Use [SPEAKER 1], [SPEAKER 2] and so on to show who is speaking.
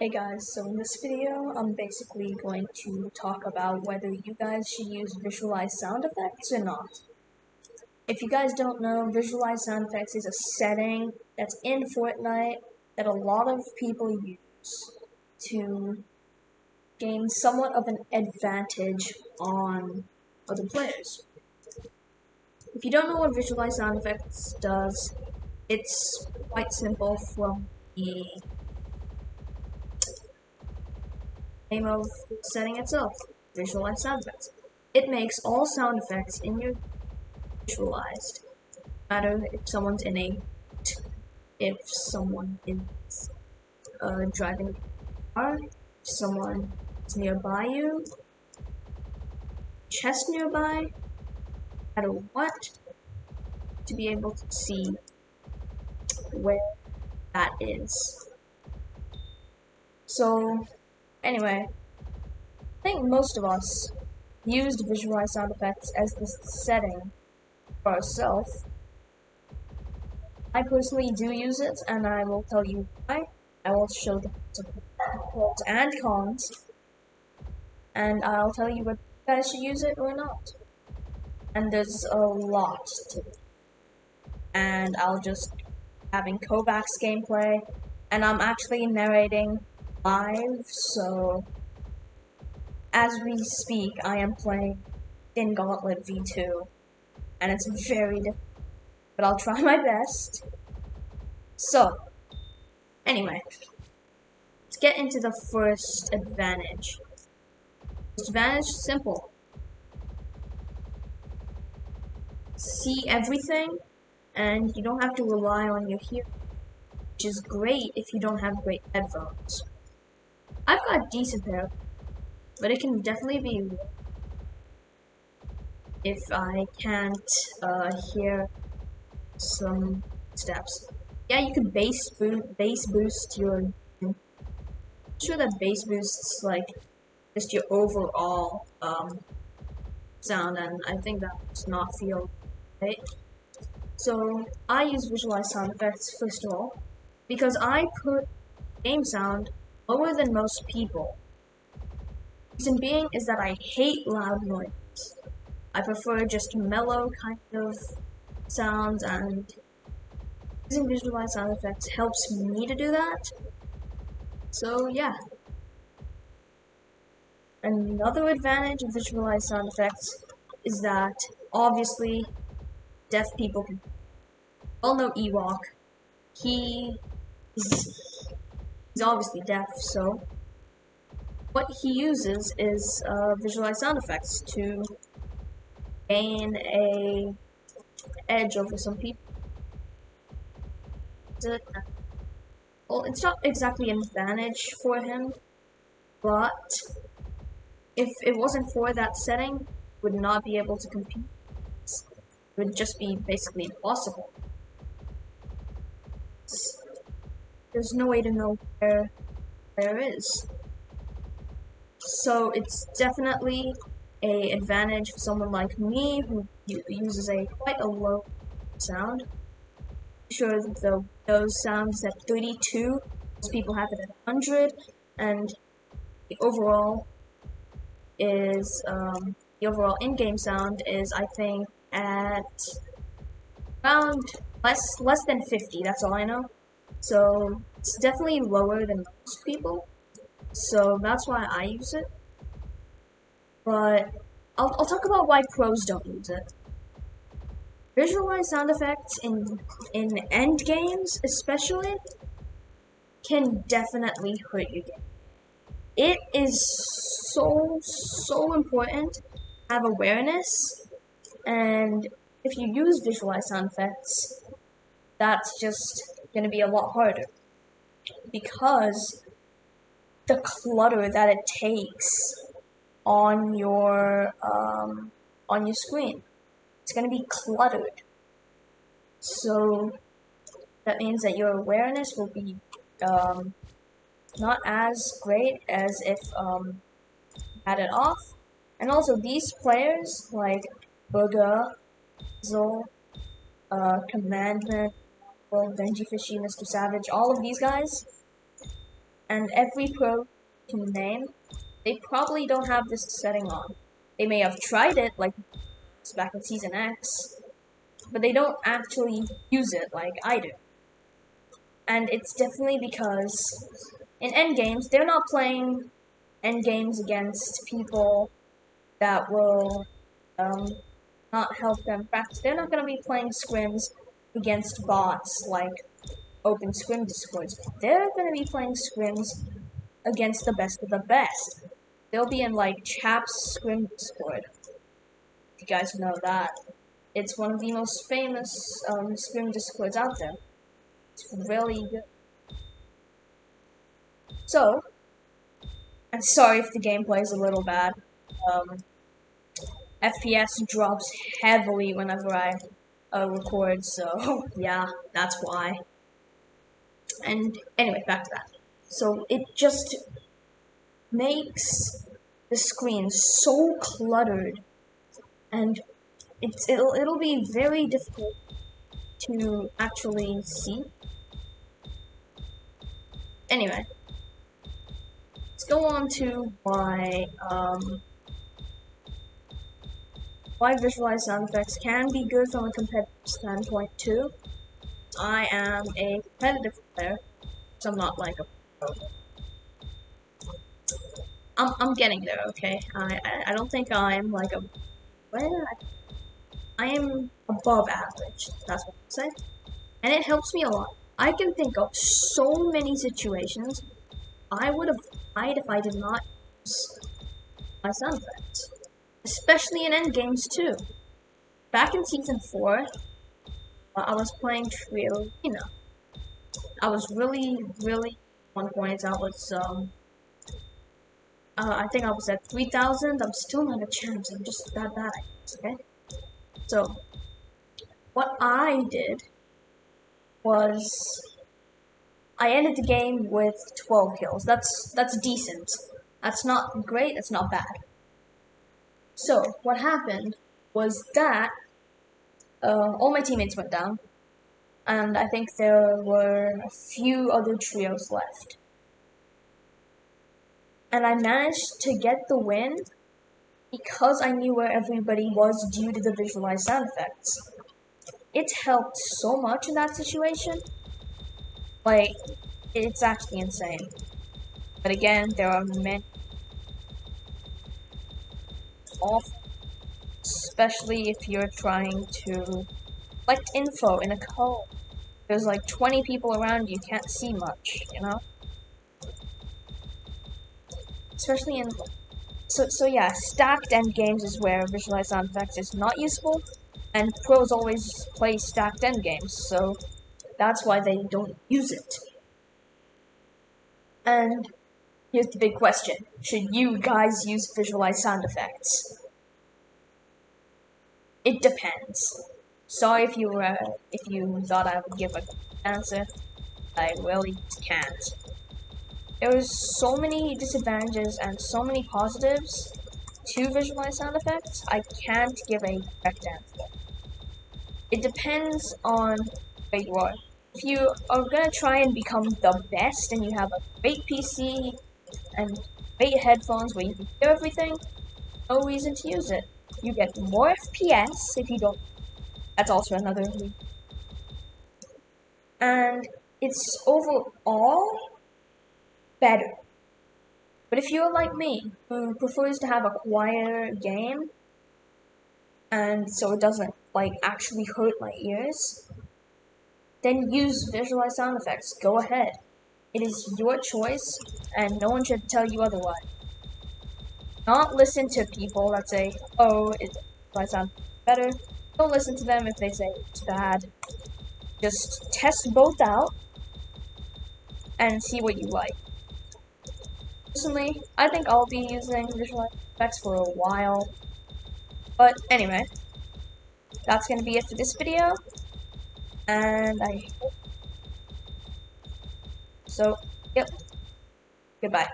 [SPEAKER 1] Hey guys, so in this video, I'm basically going to talk about whether you guys should use visualized sound effects or not. If you guys don't know, visualized sound effects is a setting that's in Fortnite that a lot of people use to gain somewhat of an advantage on other players. If you don't know what visualized sound effects does, it's quite simple from the name of the setting itself, visualize sound effects. It makes all sound effects in your visualized. No matter if someone's in a if someone is driving a car, if someone is nearby you, chest nearby, no matter what, to be able to see where that is. So, anyway, I think most of us used visualized sound effects as the setting for ourselves. I personally do use it, and I will tell you why. I will show the pros and cons, and I'll tell you whether you guys should use it or not. And there's a lot to it. And I'll just having Kovacs gameplay, and I'm actually narrating live, so as we speak, I am playing in Gauntlet V2, and it's very difficult, but I'll try my best. So, anyway, let's get into the first advantage. First advantage, simple. See everything, and you don't have to rely on your hearing, which is great if you don't have great headphones. I've got decent pair, but it can definitely be if I can't hear some steps. Yeah, you can bass boost your. I'm sure that bass boosts like just your overall sound, and I think that does not feel right. So I use visualized sound effects first of all because I put game sound lower than most people. Reason being is that I hate loud noise. I prefer just mellow kind of sounds, and using visualized sound effects helps me to do that. So yeah. Another advantage of visualized sound effects is that obviously deaf people can all know Ewok. He's obviously deaf, so what he uses is visualized sound effects to gain a edge over some people. Well, it's not exactly an advantage for him, but if it wasn't for that setting, would not be able to compete. It would just be basically impossible. There's no way to know where there is. So it's definitely an advantage for someone like me who uses quite a low sound. Sure, those sounds at 32, most people have it at 100, and the overall is the overall in-game sound is I think at around less than 50. That's all I know. So it's definitely lower than most people. So that's why I use it. But I'll talk about why pros don't use it. Visualized sound effects in end games, especially, can definitely hurt your game. It is so important to have awareness, and if you use visualized sound effects, that's just going to be a lot harder because the clutter that it takes on your screen, it's going to be cluttered. So that means that your awareness will be not as great as if you had it off. And also these players like Booga, Zol, Commandment, Benji Fishy, Mr. Savage, all of these guys, and every pro can name, they probably don't have this setting on. They may have tried it, like back in Season X, but they don't actually use it like I do. And it's definitely because in endgames, they're not playing endgames against people that will not help them practice. They're not going to be playing scrims against bots like open scrim discords. They're going to be playing scrims against the best of the best. They'll be in like Chap's scrim discord. If you guys know that. It's one of the most famous scrim discords out there. It's really good. So, I'm sorry if the gameplay is a little bad. FPS drops heavily whenever I record, so yeah, that's why. And anyway, back to that. So it just makes the screen so cluttered, and it'll be very difficult to actually see. Anyway, let's go on to why visualized sound effects can be good from a competitive standpoint too. I am a competitive player, so I'm not like a pro. I'm getting there, okay? I don't think I'm like a... Well, I am above average, that's what I'm saying. And it helps me a lot. I can think of so many situations I would have died if I did not use my sound effects. Especially in endgames too. Back in Season 4, I was playing Triolina. I was really, one point I was, I think I was at 3,000. I'm still not a champ, I'm just that bad, I guess, okay? So, what I did was, I ended the game with 12 kills. That's decent. That's not great, that's not bad. So, what happened was that all my teammates went down, and I think there were a few other trios left. And I managed to get the win because I knew where everybody was due to the visualized sound effects. It helped so much in that situation. Like, it's actually insane. But again, there are many awful, especially if you're trying to collect info in a call. There's like 20 people around you, can't see much, you know? Especially in... So yeah, stacked endgames is where visualized sound effects is not useful, and pros always play stacked endgames, so that's why they don't use it. And here's the big question. Should you guys use visualized sound effects? It depends. Sorry if you thought I would give an answer. I really can't. There's so many disadvantages and so many positives to visualized sound effects, I can't give a correct answer. It depends on where you are. If you are gonna try and become the best and you have a great PC and great headphones where you can hear everything, no reason to use it. You get more FPS if you don't. That's also another reason. And it's overall better. But if you're like me, who prefers to have a quieter game, and so it doesn't like actually hurt my ears, then use visualized sound effects. Go ahead. It is your choice, and no one should tell you otherwise. Not listen to people that say, oh, visualized sound better. Don't listen to them if they say it's bad. Just test both out and see what you like. Personally, I think I'll be using visualized effects for a while. But anyway, that's gonna be it for this video. And yep. Goodbye.